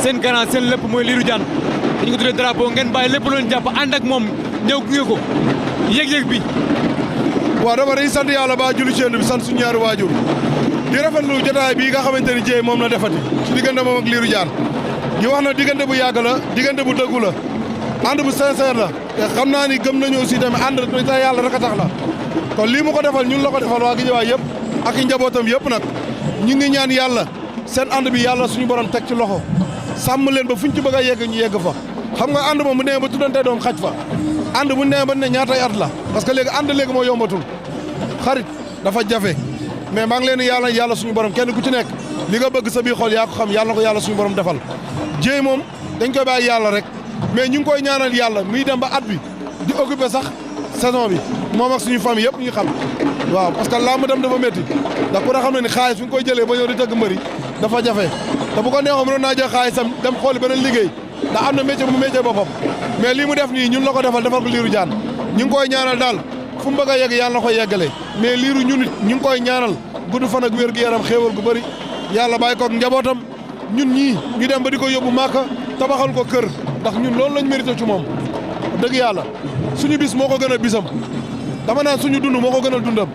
seen grand seen lépp mooy Lirou Diane dañu ko tuddee drapeau ngeen bàyyi lépp loon jàpp ànd ak moom ñëw gunge ko yëg-yëg bi. waaw dama day sant yàlla ba julli ci bi sant suñu ñaari waajur di rafetlu jotaay bii nga xamante ni Dieye moom la defati ci diggante moom ak Lirou Diane di wax na diggante bu yàgg la diggante bu dëggu la ànd bu sincère la te xam naa ni gëm nañu aussi tamit ànd te yàlla rek a tax la kon lii mu ko defal ñun la ko defal waa Guédiawaye yëpp ak i njabootam yëpp nag ñu ngi ñaan yàlla seen ànd bi yàlla suñu borom teg ci loxo sàmm leen ba fuñ ci bëgg a yegg ñu yegg fa xam nga ànd moom bu nee ba tuddante doom xaj fa ànd bu nee ba ne ñaatay at la parce que léegi ànd léegi moo yombatul xarit dafa jafe mais maa ngi leen yàlla suñu borom kenn ku ci nekk li nga bëgg sa biir xol yaa ko xam yàlla na ko yàlla suñu borom defal Dieye moom dañ koy bàyyi yàlla rek mais ñu ngi koy ñaanal yàlla muy dem ba at bi di occupé sax saison bi moom ak suñu famille yëpp ñu xam waaw parce que làmb dem dafa métti ndax ku ne xam ne ni xaalis fi nga koy jëlee ba ñëw di tëgg mbëri dafa jafe te bu ko neexoon mënoon naa jël xaalisam dem xooli beneen liggéey ndax am na métier bu métier boppam mais lii mu def nii ñun la ko defal ko Lirou Diane ñu ngi koy ñaanal daal fu mu bëgg a yegg yàlla na koy yeggale mais Lirou ñun it ñu ngi koy ñaanal gudd fan ak wér gu yaram xéewal gu bëri yàlla bàyyi koog njabootam ñun ñii ñu dem ba di ko yóbbu Màkka tabaxal ko kër ndax ñun loolu lañ mérité ci moom dëgg yàlla suñu bis moo ko gën a bisam dama naan suñu dund moo ko gën a dundam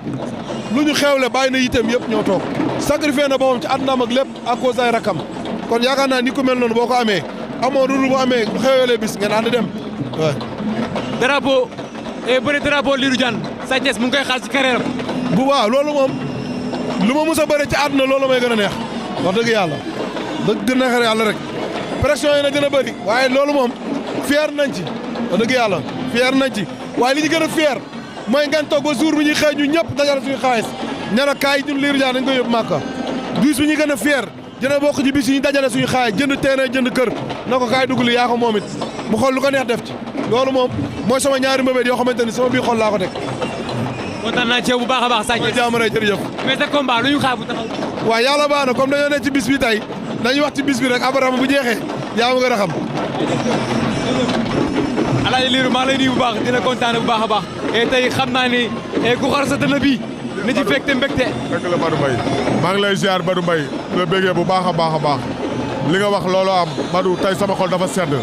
lu ñu xewle bàyyi na itam yëpp ñoo toog sacrifié na boppam ci àddunaam ak lépp à cause ay rakam kon yaakaar naa ni ku mel noonu boo ko amee amoo dund bu amee lu xewelee bis ngeen ànd dem waaw. drapeau bëri drapeau Lirou Diane Sa Thiès mu ngi koy xaar ci carrière am. bu waaw loolu moom lu ma mus a bëri ci àdduna loolu may gën a neex wax dëgg yàlla dëgg neex yàlla rek pression yi na gën a bëri waaye loolu moom fier nañ ci wax dëgg yàlla fier nañ ci waaye li ñu gën a fier mooy ngeen toog ba jour bi ñuy xëy ñu ñëpp dajale suñu xaalis ñara kaay ñun Lirou Diane dañ koy yóbbu Màkka bis bi ñu gën a fier dina bokk ci bis yi ñu dajale suñu xaalis jënd terrain jënd kër na ko kaay dugg li yaa ko moom it mu xool lu ko neex def ci loolu moom mooy sama ñaari mbëbët yoo xamante ni sama biir xol laa ko teg. kontaan naa ci yow bu baax a baax Sa Thiès jàmm rek jërëjëf. mais sa combat lu ñu xaar bu taxaw. waaw yàlla baax na comme dañoo ne ci bis bi tey dañuy wax ci bis bi rek après bu jeexee yaa ma gën a xam. Alaaji Lirou maa lay nuyu bu baax dina kontaan bu baax a baax et tey xam naa ni ku xar sa dënn bi ni ci fekk te mbégte. dëgg la Badou Mbaye maa ngi lay ziar Badou Mbaye la béggee bu baax a baax a baax li nga wax loolu am Badou tey sama xol dafa sedd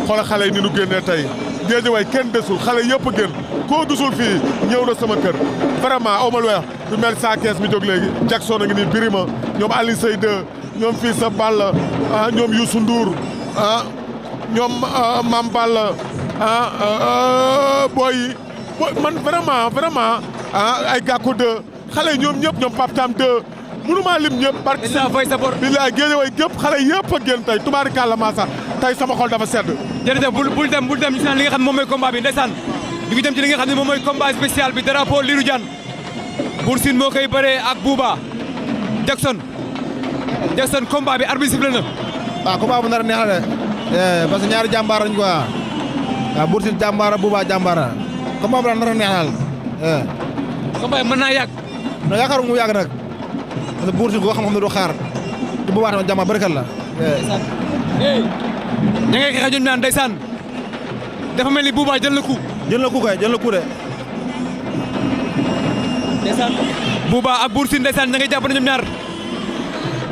xool xale yi ni nu génnee tey Guédiawaye kenn desul xale yëpp a génn koo dusul fii ñëw na sama kër vraiment aw ma lu weex du mel Sa Thiès mi jóg léegi Jackson a ngi nii Birima ñoom Aliou Seye 2 ñoom fii sa Balla ñoom Youssou Ndour ñoom Mame Balla booy yi man vraiment ay Gakou 2 xale yi ñoom ñëpp ñoom Pape Thiam 2 mënumaa lim ñëpp barke dinaa fay sa bor. bilaay Guédiawaye gépp xale yëpp a génn tey tubaarikàlla maasa tey sama xol dafa sedd. jërëjëf bul dem ñu naan li nga xam ne moom mooy combat bi ndeysaan di ngi dem ci li nga xam ne moom mooy combat spécial bi drapeau Lirou Diane Bour Sine moo koy bëree ak Bouba Jackson combat bi arbitre sifflé na. waaw combat bu nar a neex la de parce que ñaari jàmbaar lañ quoi waaw Bour Sine jàmbaara Bouba jàmbaara combat bu nar a neex daal. combat bi mën naa yàgg. non yaakaaru mu yàgg nag parce que Bour Sine koo xam-xam ne du xaar te Bouba tamit jàmbaar bërëkat la. ña ngay xeex ñoom ñaan ndeysaan dafa mel ni Bouba jël na coup. jël na coup kay jël na coup de. ndeysaan Bouba ak Bour Sine ndeysaan ña ngay jàpp na ñoom ñaar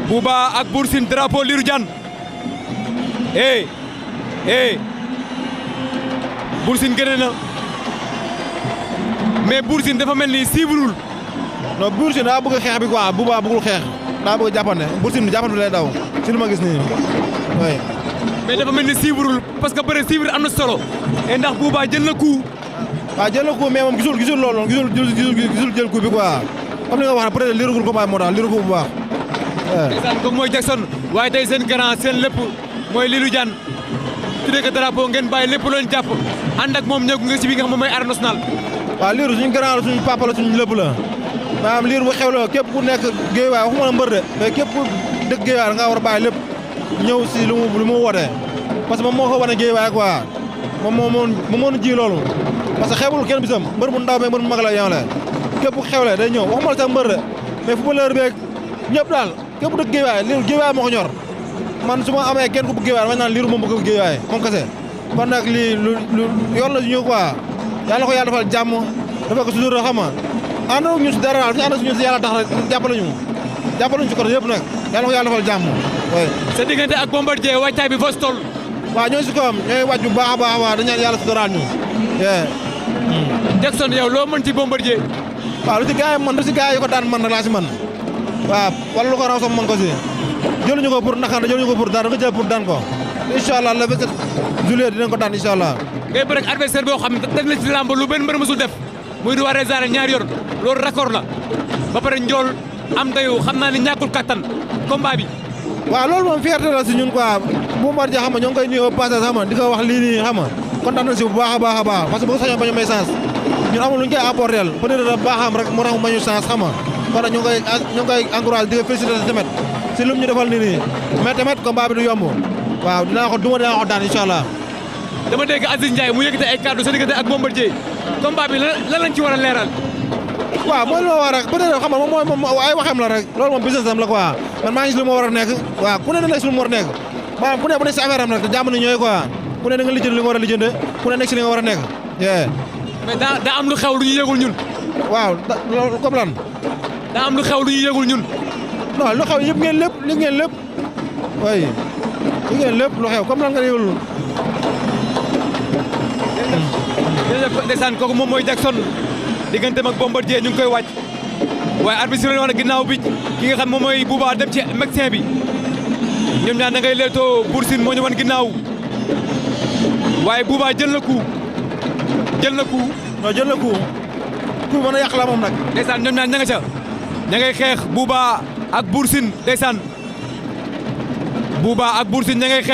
Bouba ak Bour Sine drapeau Lirou Diane Bour Sine génne na mais Bour Sine dafa mel ni siibrul. non Bour Sine daa bëgg xeex bi quoi Bouba bëggul xeex daa bëgg jàppante Bour Sine jàppante lay daw si lu ma gis nii oui. mais dafa mel ni siibrul parce que bëre siibrul am na solo et ndax Bouba jël na coup. waaw jël na coup mais moom gisul loolu noonu gisul jël coup bi quoi comme li nga wax ne peut-être liirugul combat moo tax liiru ko bu baax. ndeysaan comme mooy Jackson waaye tey seen grand seen lépp mooy Lirou Diane tuddee ko drapeau ngeen bàyyi lépp loon jàpp ànd ak moom ñëw nga si bi nga xam moom mooy arène nationale. waaw liiru suñu grand la suñu papa la suñu lépp la maanaam liiru bu xew la képp ku nekk Guédiawaye waxuma la mbër de mais képp ku dëkk Guédiawaye da ngaa war a bàyyi lépp ñëw si lu mu wootee parce que moom moo ko wane Guédiawaye quoi moom moo ji loolu parce que xeebul kenn bisam mbër mu ndaw mais mbër mu mag la yemale képp ku xewle day ñëw waxuma la sax mbër de mais footballeur beeg ñëpp daal képp dëkk Guédiawaye liiru Guédiawaye moo ko ñor man su ma amee kenn ku bëgg Guédiawaye damay naan liiru moom bëgg Guédiawaye moom kese kon nag lii lu yoon la ñu quoi yàlla ko yàlla defal jàmm dafa ko suñu xam nga ànd ñu si dara daal suñu ànd suñu si yàlla tax rek jàppale ñu jàppaluñu ci côté yëpp nag yàlla ko yàlla defal jàmm oui. sa diggante ak Bombardier waajtaay bi foo si toll. waaw ñooy si kawam ñooy wàcc bu baax a baax a baax dañu ñaan yàlla suturaal ñu. Jackson yow loo mën ci Bombardier. waaw lu ci gars yi mën lu ci gars yi ko daan mën rek laa si mën waaw wala lu ko raw sax mën ko si jëluñu ko pour naxante jëluñu ko pour daan da nga jël pour daan ko incha allah le 27 juillet dinañ ko daan incha allah. ngay bëre ak adversaire boo xam ne def na ci làmb lu benn mbër mësul def muy roi des arènes ñaari yoon loolu raccord la ba pare njool am dayu xam naa ne ñàkkul kattan combat bi. waaw loolu moom fierté la si ñun quoi Bombardier xam nga ñoo ngi koy nuyu au passage xam nga di ko wax lii nii xam nga kontaan na si bu baax a baax a baax parce que bu ko sañoon bañu may chance ñun amul lu ñu koy apporter peut-être baaxam rek moo tax mu bañu chance xam nga kon nag ñu ngi koy encouragé di ko félicité tamit si lu mu ñu defal nii nii mais tamit combat bi du yomb waaw dinaa ko daan incha allah. dama dégg Aziz Ndiaye mu yëkkati ay kàddu sa diggante ak Bombardier combat bi lan lañ ci war a leeral. waaw mooy lu ma war rek peut-être xam nga moom ay waxam la rek loolu moom business am la quoi man maa ngi si lu ma war a nekk waaw ku ne na nekk si lu mu war a nekk maanaam ku ne bu nekk si affaire am rek te jàmm ni ñooy quoi ku ne da nga lijjanti li nga war a lijjanti ku ne nekk si li nga war a nekk. mais daa am lu xew lu ñu yëgul ñun. waaw loolu comme lan. daa am lu xew lu ñu yëgul ñun. non lu xew yëpp ngeen lépp li ngeen lépp oui li ngeen lépp lu xew comme lan nga yëgul. jërëjëf ndeysaan kooku moom mooy Jackson digganteem ak Bombardier ñu ngi koy wàcc waaye arbitre bi wax na ginnaaw bi ki nga xam moom mooy Bouba dem ci médecin bi ñoom ñaar da ngay leetoo Bour Sine moo ñu wan ginnaaw waaye Bouba jël na coup non jël na coup mën a yàq la moom nag. ndeysaan ñoom ñaar ña nga ca ña ngay xeex Bouba ak Bour Sine ndeysaan Bouba ak Bour Sine ña ngay xeex